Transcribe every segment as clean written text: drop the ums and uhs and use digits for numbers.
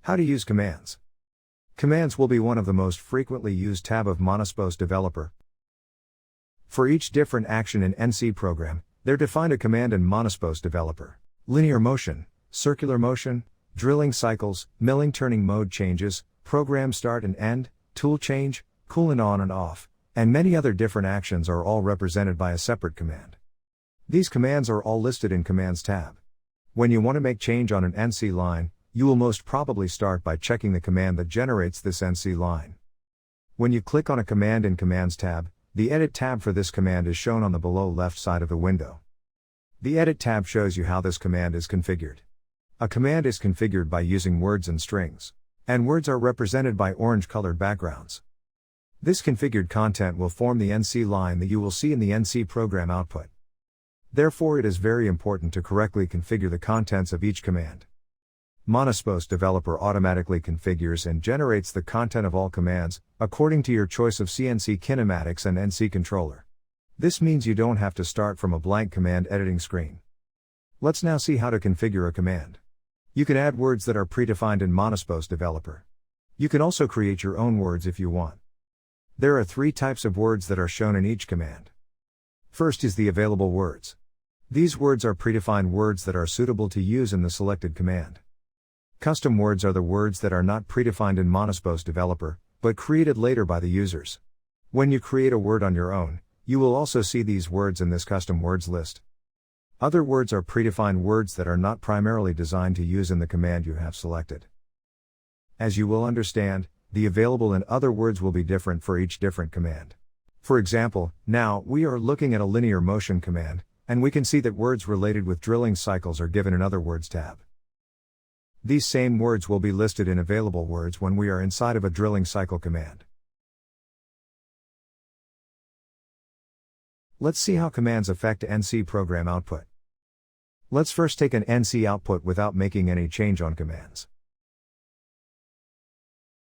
How to use commands. Commands will be one of the most frequently used tab of MANUSpostdeveloper. For each different action in NC program, they're defined a command in MANUSpostdeveloper. Linear motion, circular motion, drilling cycles, milling turning mode changes, program start and end, tool change, coolant on and off, and many other different actions are all represented by a separate command. These commands are all listed in Commands tab. When you want to make change on an NC line, you will most probably start by checking the command that generates this NC line. When you click on a command in Commands tab, the Edit tab for this command is shown on the below left side of the window. The Edit tab shows you how this command is configured. A command is configured by using words and strings, and words are represented by orange-colored backgrounds. This configured content will form the NC line that you will see in the NC program output. Therefore, it is very important to correctly configure the contents of each command. MANUSpostdeveloper automatically configures and generates the content of all commands, according to your choice of CNC kinematics and NC controller. This means you don't have to start from a blank command editing screen. Let's now see how to configure a command. You can add words that are predefined in MANUSpostdeveloper. You can also create your own words if you want. There are 3 types of words that are shown in each command. First is the available words. These words are predefined words that are suitable to use in the selected command. Custom words are the words that are not predefined in MANUSpostdeveloper, but created later by the users. When you create a word on your own, you will also see these words in this custom words list. Other words are predefined words that are not primarily designed to use in the command you have selected. As you will understand, the available and other words will be different for each different command. For example, now we are looking at a linear motion command, and we can see that words related with drilling cycles are given in Other Words tab. These same words will be listed in Available Words when we are inside of a drilling cycle command. Let's see how commands affect NC program output. Let's first take an NC output without making any change on commands.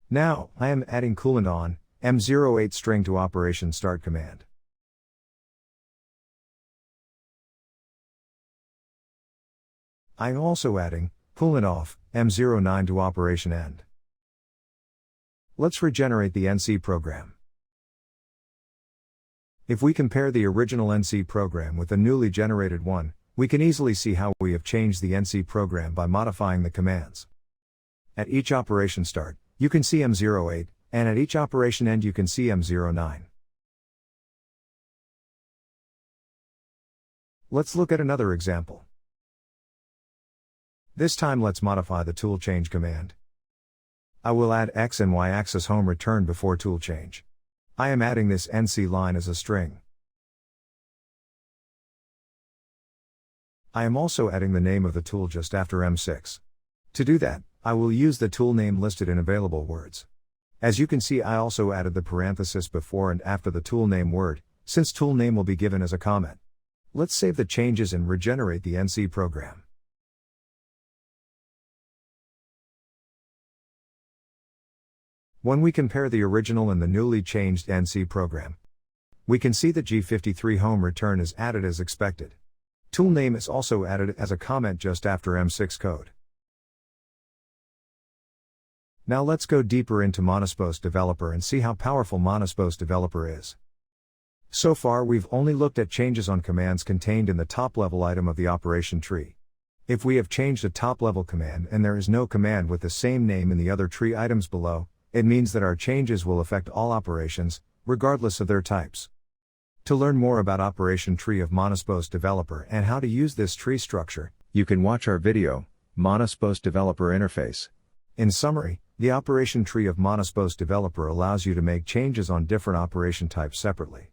Now, I am adding coolant on, M08 string to operation start command. I am also adding coolant off, M09 to operation end. Let's regenerate the NC program. If we compare the original NC program with the newly generated one, we can easily see how we have changed the NC program by modifying the commands. At each operation start, you can see M08, and at each operation end you can see M09. Let's look at another example. This time let's modify the tool change command. I will add X and Y axis home return before tool change. I am adding this NC line as a string. I am also adding the name of the tool just after M6. To do that, I will use the tool name listed in Available Words. As you can see, I also added the parenthesis before and after the tool name word, since tool name will be given as a comment. Let's save the changes and regenerate the NC program. When we compare the original and the newly changed NC program, we can see that G53 home return is added as expected. Tool name is also added as a comment just after M6 code. Now let's go deeper into MANUSpostdeveloper and see how powerful MANUSpostdeveloper is. So far we've only looked at changes on commands contained in the top-level item of the operation tree. If we have changed a top-level command and there is no command with the same name in the other tree items below, it means that our changes will affect all operations, regardless of their types. To learn more about operation tree of MANUSpostdeveloper and how to use this tree structure, you can watch our video, MANUSpostdeveloper Interface. In summary, the operation tree of MANUSpostdeveloper allows you to make changes on different operation types separately.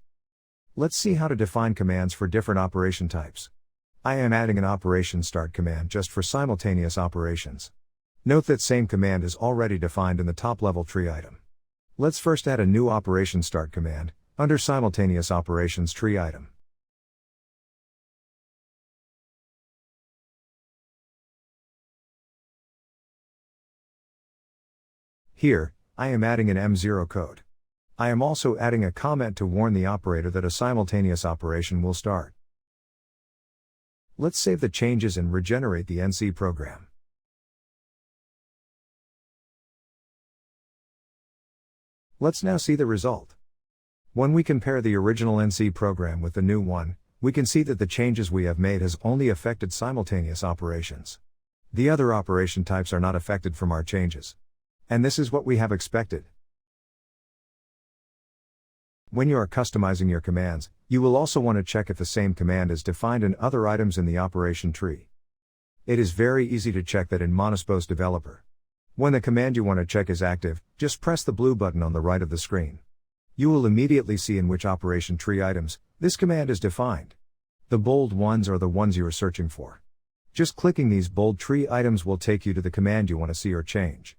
Let's see how to define commands for different operation types. I am adding an operation start command just for simultaneous operations. Note that same command is already defined in the top-level tree item. Let's first add a new operation start command, under simultaneous operations tree item. Here, I am adding an M0 code. I am also adding a comment to warn the operator that a simultaneous operation will start. Let's save the changes and regenerate the NC program. Let's now see the result. When we compare the original NC program with the new one, we can see that the changes we have made has only affected simultaneous operations. The other operation types are not affected from our changes. And this is what we have expected. When you are customizing your commands, you will also want to check if the same command is defined in other items in the operation tree. It is very easy to check that in MANUSpostdeveloper. When the command you want to check is active, just press the blue button on the right of the screen. You will immediately see in which operation tree items this command is defined. The bold ones are the ones you are searching for. Just clicking these bold tree items will take you to the command you want to see or change.